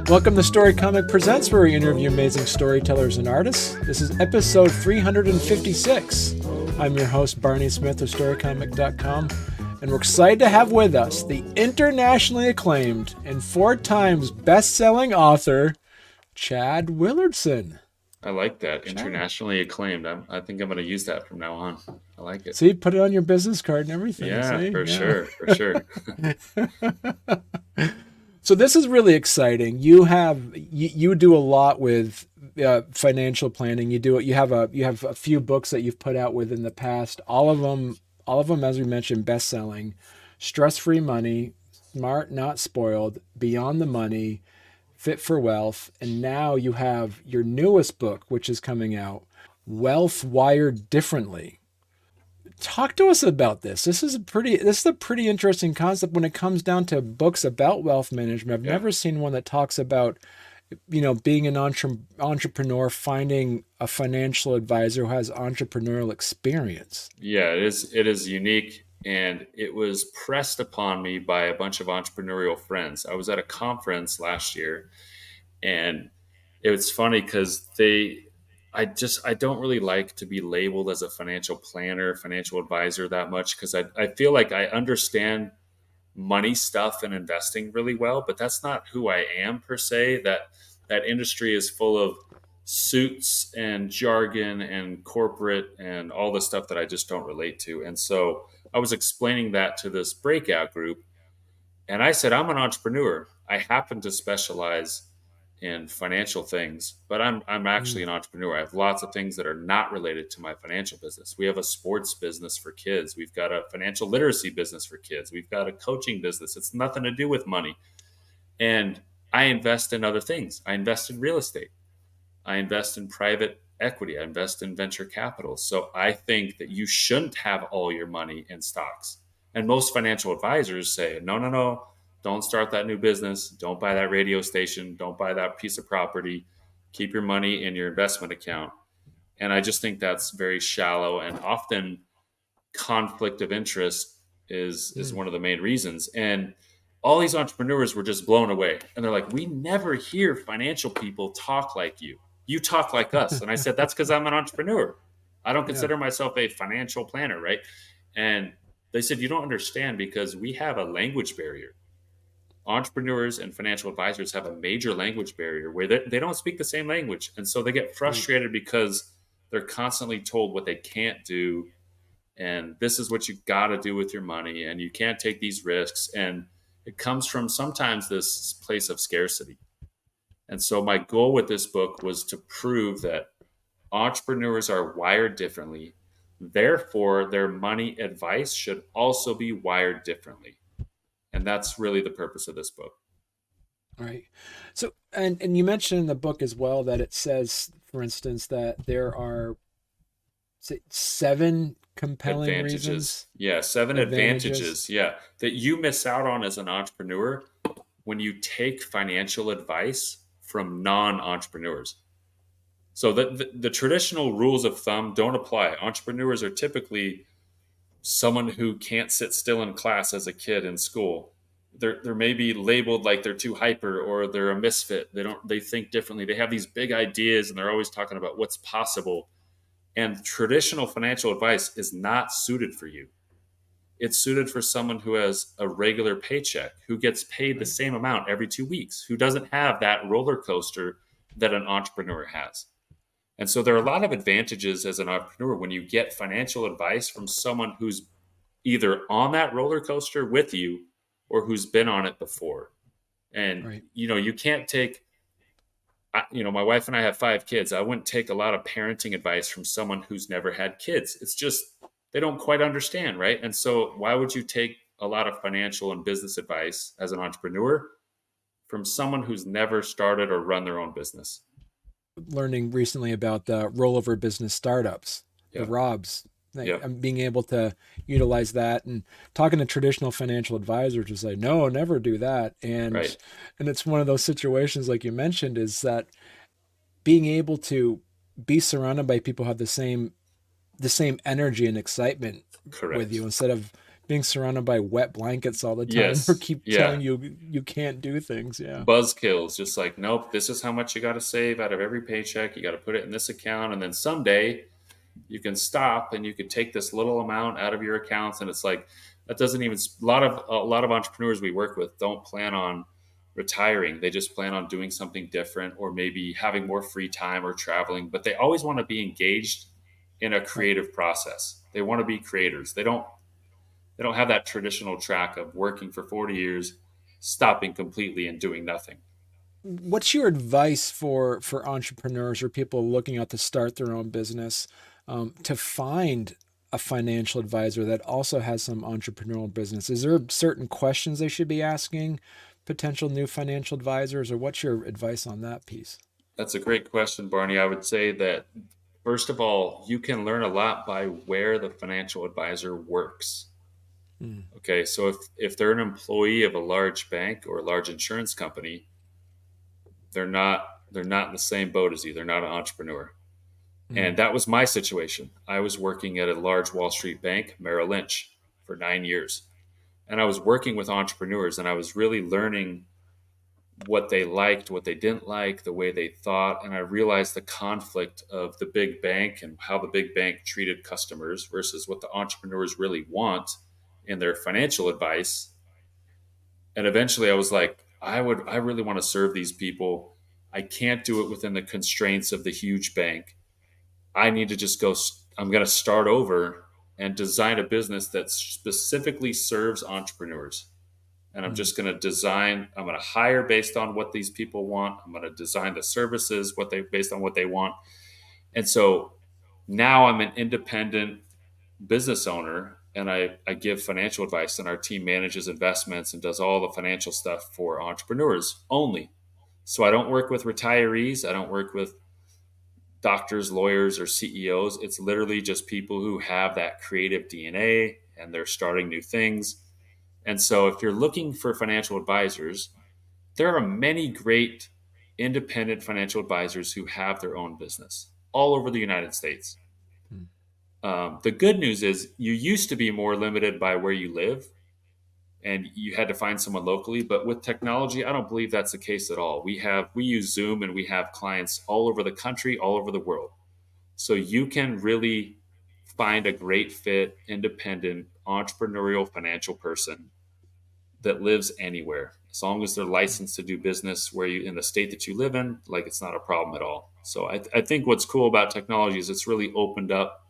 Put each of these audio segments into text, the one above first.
Welcome to Storycomic Presents, where we interview amazing storytellers and artists. This is episode 356. I'm your host, Barney Smith of Storycomic.com, and we're excited to have with us the internationally acclaimed and 4 times best-selling author, Chad Willardson. I like that. Chad. Internationally acclaimed. I think I'm going to use that from now on. I like it. See, put it on your business card and everything. Yeah, for sure. So this is really exciting. You do a lot with financial planning. You have a few books that you've put out with in the past. All of them, as we mentioned, best-selling. Stress-Free Money, Smart Not Spoiled, Beyond the Money, Fit for Wealth, and now you have your newest book, which is coming out, Wealth Wired Differently. Talk to us about this. This is a pretty interesting concept when it comes down to books about wealth management. I've never seen one that talks about, being an entrepreneur, finding a financial advisor who has entrepreneurial experience. Yeah, it is unique, and it was pressed upon me by a bunch of entrepreneurial friends. I was at a conference last year, and it was funny because I don't really like to be labeled as a financial planner, financial advisor that much, because I feel like I understand money stuff and investing really well, but that's not who I am per se. That industry is full of suits and jargon and corporate and all the stuff that I just don't relate to. And so I was explaining that to this breakout group, and I said, I'm an entrepreneur. I happen to specialize in financial things, but I'm actually an entrepreneur. I have lots of things that are not related to my financial business. We have a sports business for kids. We've got a financial literacy business for kids. We've got a coaching business. It's nothing to do with money. And I invest in other things. I invest in real estate. I invest in private equity. I invest in venture capital. So I think that you shouldn't have all your money in stocks. And most financial advisors say, no. Don't start that new business. Don't buy that radio station. Don't buy that piece of property. Keep your money in your investment account. And I just think that's very shallow, and often conflict of interest is one of the main reasons. And all these entrepreneurs were just blown away. And they're like, we never hear financial people talk like you. You talk like us. And I said, that's because I'm an entrepreneur. I don't consider myself a financial planner, right? And they said, you don't understand, because we have a language barrier. Entrepreneurs and financial advisors have a major language barrier where they don't speak the same language. And so they get frustrated because they're constantly told what they can't do. And this is what you got to do with your money. And you can't take these risks. And it comes from sometimes this place of scarcity. And so my goal with this book was to prove that entrepreneurs are wired differently. Therefore, their money advice should also be wired differently. And that's really the purpose of this book. Right. So, and you mentioned in the book as well that it says, for instance, that there are 7 compelling advantages. Reasons. Yeah, 7 advantages. Yeah, that you miss out on as an entrepreneur when you take financial advice from non-entrepreneurs. So the traditional rules of thumb don't apply. Entrepreneurs are typically someone who can't sit still in class as a kid in school. They're maybe labeled like they're too hyper, or they're a misfit. They think differently. They have these big ideas, and they're always talking about what's possible. And traditional financial advice is not suited for you. It's suited for someone who has a regular paycheck, who gets paid the same amount every 2 weeks, who doesn't have that roller coaster that an entrepreneur has. And so there are a lot of advantages as an entrepreneur when you get financial advice from someone who's either on that roller coaster with you or who's been on it before. And, you can't take, my wife and I have 5 kids. I wouldn't take a lot of parenting advice from someone who's never had kids. It's just, they don't quite understand, right? And so why would you take a lot of financial and business advice as an entrepreneur from someone who's never started or run their own business? Learning recently about the rollover business startups, the ROBs, being able to utilize that, and talking to traditional financial advisors to say, no, never do that. And it's one of those situations, like you mentioned, is that being able to be surrounded by people who have the same energy and excitement with you, instead of being surrounded by wet blankets all the time or Yes. keep Yeah. telling you you can't do things. Yeah. Buzzkills, just like, nope, this is how much you got to save out of every paycheck. You got to put it in this account. And then someday you can stop and you could take this little amount out of your accounts. And it's like, that doesn't even, a lot of entrepreneurs we work with don't plan on retiring. They just plan on doing something different or maybe having more free time or traveling, but they always want to be engaged in a Right. creative process. They want to be creators. They don't have that traditional track of working for 40 years, stopping completely and doing nothing. What's your advice for entrepreneurs or people looking out to start their own business, to find a financial advisor that also has some entrepreneurial business? Is there certain questions they should be asking potential new financial advisors, or what's your advice on that piece? That's a great question, Barney. I would say that, first of all, you can learn a lot by where the financial advisor works. Mm, Okay, so if they're an employee of a large bank or a large insurance company, they're not in the same boat as you. They're not an entrepreneur. mm, And that was my situation. I was working at a large Wall Street bank, Merrill Lynch, for 9 years. And I was working with entrepreneurs and I was really learning what they liked, what they didn't like, the way they thought. And I realized the conflict of the big bank and how the big bank treated customers versus what the entrepreneurs really want in their financial advice. And eventually I was like, I really want to serve these people. I can't do it within the constraints of the huge bank. I need to just go, I'm going to start over and design a business that specifically serves entrepreneurs. And I'm mm, just going to design, I'm going to hire based on what these people want. I'm going to design the services based on what they want. And so now I'm an independent business owner and I give financial advice, and our team manages investments and does all the financial stuff for entrepreneurs only. So I don't work with retirees. I don't work with doctors, lawyers, or CEOs. It's literally just people who have that creative DNA and they're starting new things. And so if you're looking for financial advisors, there are many great independent financial advisors who have their own business all over the United States. mm. The good news is you used to be more limited by where you live and you had to find someone locally. But with technology, I don't believe that's the case at all. We use Zoom and we have clients all over the country, all over the world. So you can really find a great fit, independent, entrepreneurial financial person that lives anywhere. As long as they're licensed to do business where you in the state that you live in, like it's not a problem at all. So I think what's cool about technology is it's really opened up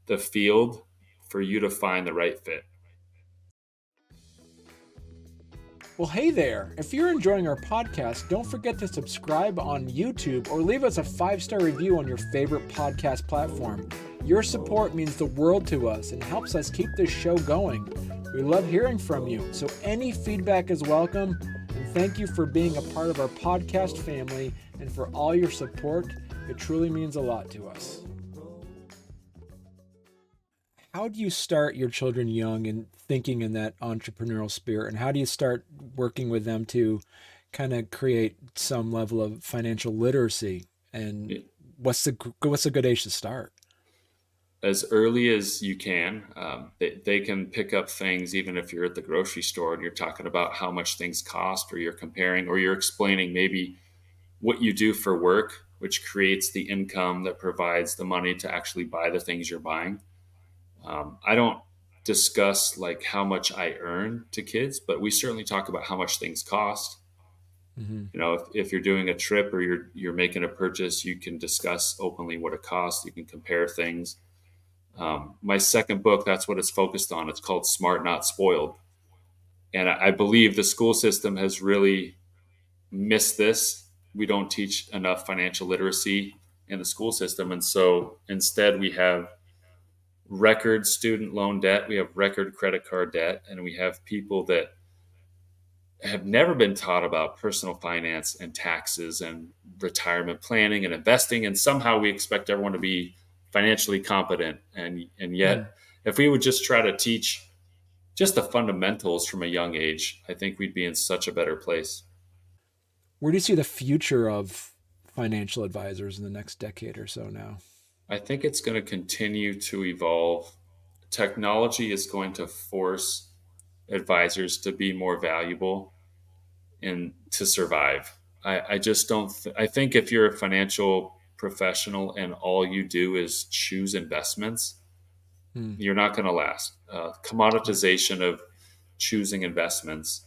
the field for you to find the right fit. Well, hey there. If you're enjoying our podcast, don't forget to subscribe on YouTube or leave us a 5-star review on your favorite podcast platform. Your support means the world to us and helps us keep this show going. We love hearing from you, so any feedback is welcome. And thank you for being a part of our podcast family and for all your support. It truly means a lot to us. How do you start your children young and thinking in that entrepreneurial spirit, and how do you start working with them to kind of create some level of financial literacy, and what's a good age to start? As early as you can, they can pick up things even if you're at the grocery store and you're talking about how much things cost, or you're comparing, or you're explaining maybe what you do for work, which creates the income that provides the money to actually buy the things you're buying. I don't discuss like how much I earn to kids, but we certainly talk about how much things cost. Mm-hmm. If you're doing a trip or you're making a purchase, you can discuss openly what it costs. You can compare things. My second book, that's what it's focused on. It's called Smart Not Spoiled, and I believe the school system has really missed this. We don't teach enough financial literacy in the school system, and so instead we have record student loan debt, we have record credit card debt, and we have people that have never been taught about personal finance and taxes and retirement planning and investing, and somehow we expect everyone to be financially competent. And Mm. yet if we would just try to teach just the fundamentals from a young age, I think we'd be in such a better place. Where do you see the future of financial advisors in the next decade or so now? I think it's going to continue to evolve. technology is going to force advisors to be more valuable and to survive. I just don't. I think if you're a financial professional and all you do is choose investments, Hmm. you're not going to last. Commoditization of choosing investments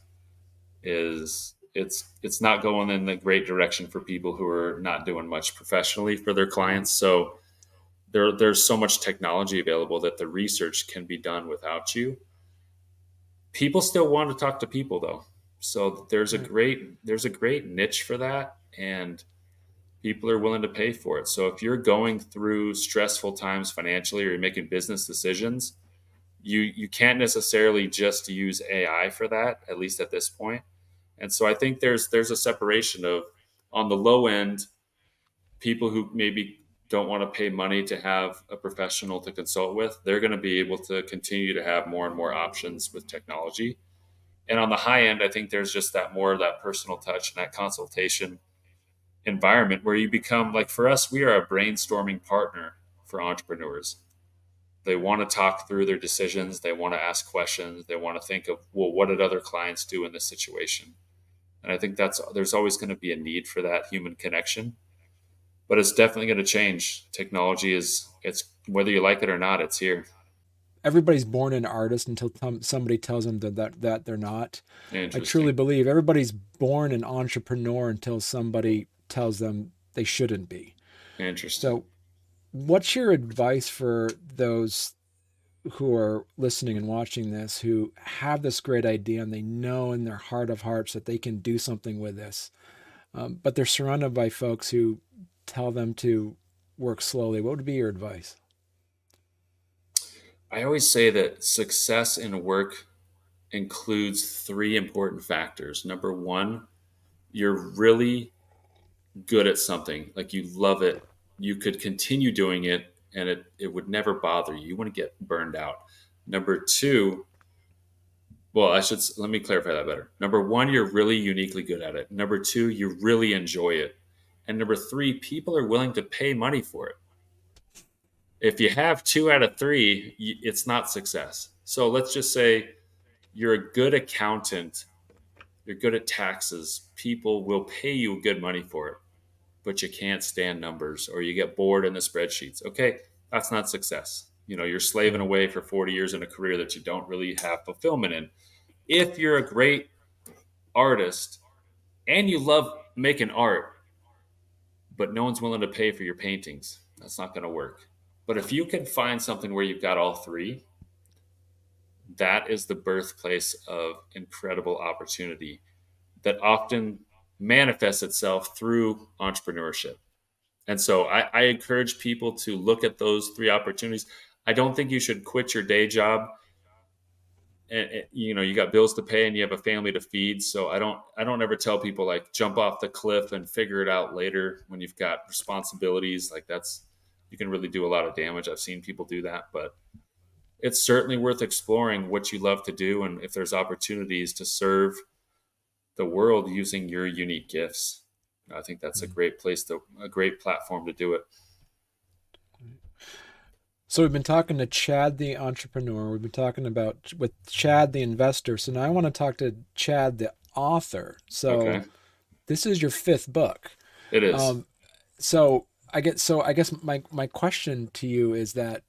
is it's not going in the great direction for people who are not doing much professionally for their clients. So there's so much technology available that the research can be done without you. People still want to talk to people though, so Right. there's a great niche for that, and people are willing to pay for it. So if you're going through stressful times financially or you're making business decisions, you can't necessarily just use AI for that, at least at this point. And so I think there's a separation of, on the low end, people who maybe don't want to pay money to have a professional to consult with, they're going to be able to continue to have more and more options with technology. And on the high end, I think there's just that more of that personal touch and that consultation environment where you become, like, for us, we are a brainstorming partner for entrepreneurs. They want to talk through their decisions, they want to ask questions, they want to think of, well, what did other clients do in this situation? And I think there's always going to be a need for that human connection, but it's definitely going to change. Technology is, it's, whether you like it or not, it's here. Everybody's born an artist until somebody tells them that they're not. I truly Interesting. believe everybody's born an entrepreneur until somebody tells them they shouldn't be. Interesting. So, what's your advice for those who are listening and watching this who have this great idea and they know in their heart of hearts that they can do something with this, but they're surrounded by folks who tell them to work slowly? What would be your advice? I always say that success in work includes three important factors. Number one, you're really good at something, like you love it, you could continue doing it, and it would never bother you. You want to get burned out. Number two, well, let me clarify that better. Number one, you're really uniquely good at it. Number two, you really enjoy it. And number three, people are willing to pay money for it. If you have two out of three, it's not success. So let's just say you're a good accountant, you're good at taxes, people will pay you good money for it, but you can't stand numbers or you get bored in the spreadsheets. Okay, that's not success. You're slaving Hmm. away for 40 years in a career that you don't really have fulfillment in. If you're a great artist and you love making art, but no one's willing to pay for your paintings, that's not going to work. But if you can find something where you've got all three, that is the birthplace of incredible opportunity that often manifests itself through entrepreneurship. And so I encourage people to look at those three opportunities. I don't think you should quit your day job. And you got bills to pay and you have a family to feed. So I don't ever tell people, like, jump off the cliff and figure it out later when you've got responsibilities. Like, you can really do a lot of damage. I've seen people do that, but it's certainly worth exploring what you love to do, and if there's opportunities to serve the world using your unique gifts. I think that's a great platform to do it. So we've been talking to Chad the entrepreneur. We've been talking about with Chad the investor. So now I want to talk to Chad the author. So Okay. this is your fifth book. It is. Um, so I guess my question to you is that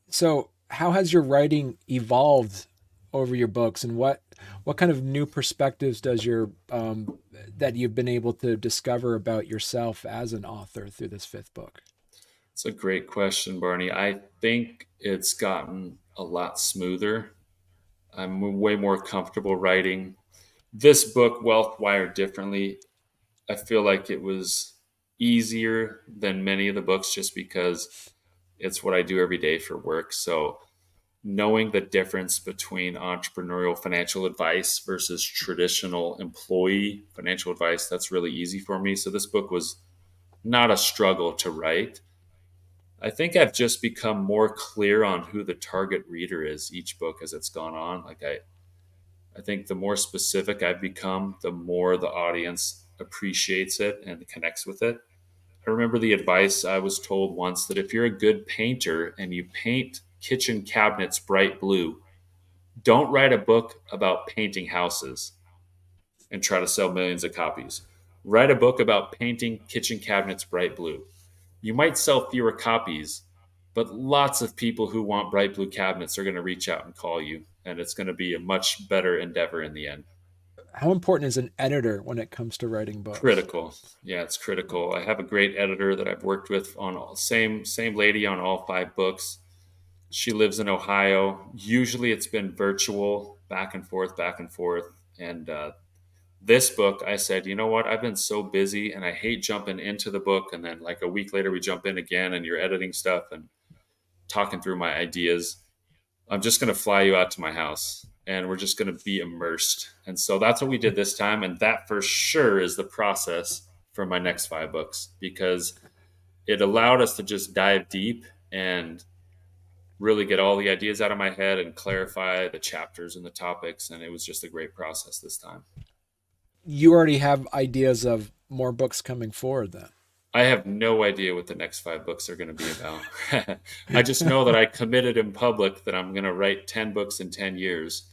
so how has your writing evolved over your books, and what kind of new perspectives does your that you've been able to discover about yourself as an author through this fifth book? It's a great question, Barney. I think it's gotten a lot smoother. I'm way more comfortable writing. This book, Wealth Wired Differently, I feel like it was easier than many of the books just because it's what I do every day for work. So knowing the difference between entrepreneurial financial advice versus traditional employee financial advice, that's really easy for me. So this book was not a struggle to write. I think I've just become more clear on who the target reader is each book as it's gone on. Like, I think the more specific I've become, the more the audience appreciates it and connects with it. I remember the advice I was told once, that if you're a good painter and you paint kitchen cabinets bright blue. Don't write a book about painting houses and try to sell millions of copies. Write a book about painting kitchen cabinets bright blue. You might sell fewer copies, but lots of people who want bright blue cabinets are going to reach out and call you, and it's going to be a much better endeavor in the end. How important is an editor when it comes to writing books? Critical. Yeah, it's critical. I have a great editor that I've worked with on same lady on all 5 books. She lives in Ohio. Usually it's been virtual, back and forth, back and forth. And this book, I said, you know what? I've been so busy and I hate jumping into the book. And then like a week later, we jump in again and you're editing stuff and talking through my ideas. I'm just going to fly you out to my house and we're just going to be immersed. And so that's what we did this time. And that for sure is the process for my next 5 books, because it allowed us to just dive deep and really get all the ideas out of my head and clarify the chapters and the topics. And it was just a great process this time. You already have ideas of more books coming forward then? I have no idea what the next 5 books are going to be about. I just know that I committed in public that I'm going to write 10 books in 10 years.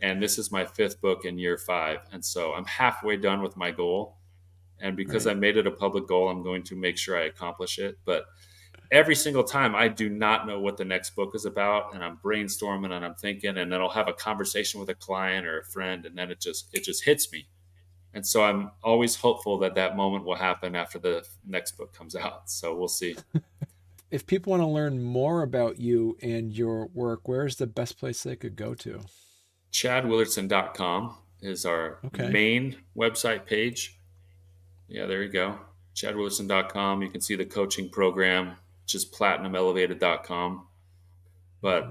And this is my 5th book in year 5. And so I'm halfway done with my goal. And because Right. I made it a public goal, I'm going to make sure I accomplish it. But every single time I do not know what the next book is about, and I'm brainstorming and I'm thinking, and then I'll have a conversation with a client or a friend, and then it just hits me. And so I'm always hopeful that that moment will happen after the next book comes out. So we'll see. If people want to learn more about you and your work, where's the best place they could go to? ChadWillardson.com is our Okay. main website page. Yeah, there you go. ChadWillardson.com. You can see the coaching program, which is platinumelevated.com. But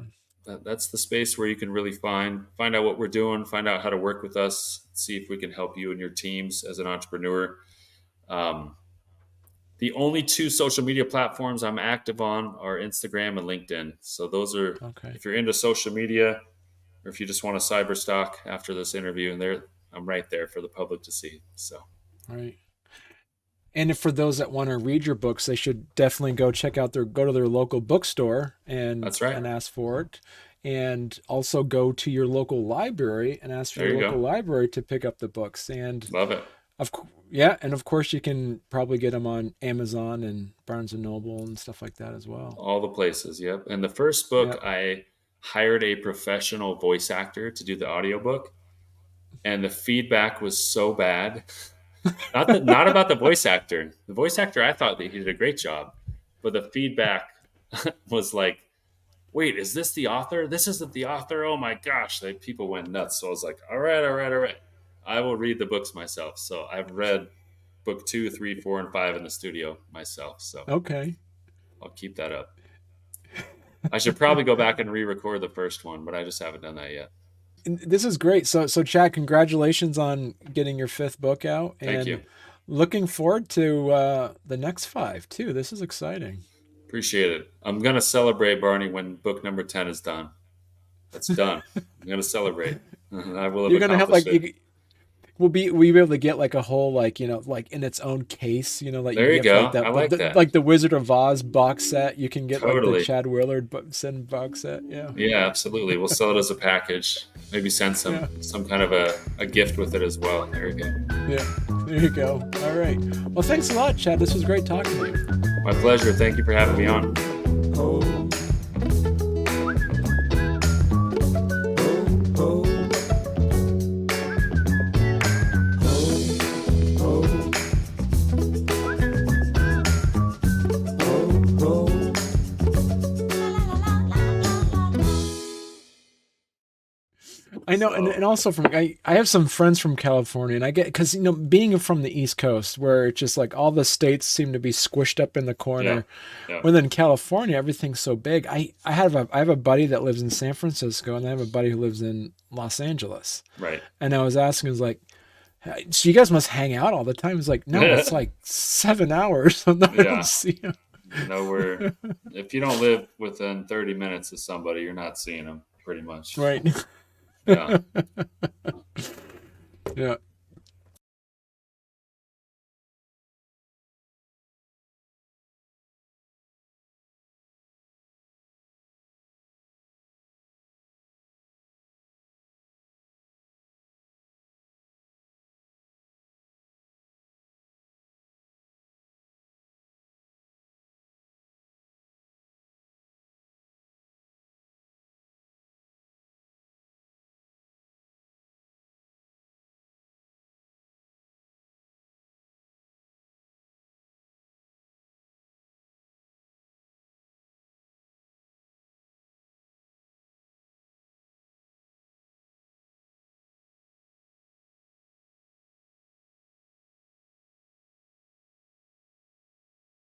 Okay. that's the space where you can really find out what we're doing, find out how to work with us, see if we can help you and your teams as an entrepreneur. Um, the only 2 social media platforms I'm active on are Instagram and LinkedIn. So those are, Okay. if you're into social media or if you just want to cyber stalk after this interview, and there, I'm right there for the public to see. So All right. And if for those that want to read your books, they should definitely go to their local bookstore that's right. and ask for it. And also go to your local library and ask for There your you local go. library to pick up the books. And Love it. yeah, and of course you can probably get them on Amazon and Barnes and Noble and stuff like that as well. All the places. Yep. And the first book, Yeah. I hired a professional voice actor to do the audiobook, and the feedback was so bad. Not about the voice actor. The voice actor, I thought that he did a great job, but the feedback was like, "Wait, is this the author? This isn't the author. Oh my gosh!" Like, people went nuts. So I was like, "All right, all right, all right. I will read the books myself." So I've read book 2, 3, 4, and 5 in the studio myself. So Okay. I'll keep that up. I should probably go back and re-record the first one, but I just haven't done that yet. And this is great. So Chad, congratulations on getting your 5th book out, Thank you. and looking forward to the next 5 too. This is exciting. Appreciate it. I'm going to celebrate, Barney, when book number 10 is done. That's done. I'm going to celebrate. I will have You're gonna have accomplished like it. will you be able to get like a whole like like in its own case, like you There you get like go. I like that. like the Wizard of Oz box set. You can get like the Totally. Chad Willard box set. Yeah. Yeah, absolutely. We'll sell it as a package. Maybe send Yeah. some kind of a gift with it as well. There you go. Yeah. There you go. All right. Well, thanks a lot, Chad. This was great talking to you. My pleasure. Thank you for having me on. I know, and also I have some friends from California, and I get because being from the East Coast, where it's just like all the states seem to be squished up in the Yeah. corner. Yeah. When in California, everything's so big. I have a buddy that lives in San Francisco, and I have a buddy who lives in Los Angeles. Right. And I was asking, I was like, so you guys must hang out all the time? He's like, no, it's like 7 hours. I'm not able Yeah. to see him. If you don't live within 30 minutes of somebody, you're not seeing them pretty much. Right. Yeah. Yeah.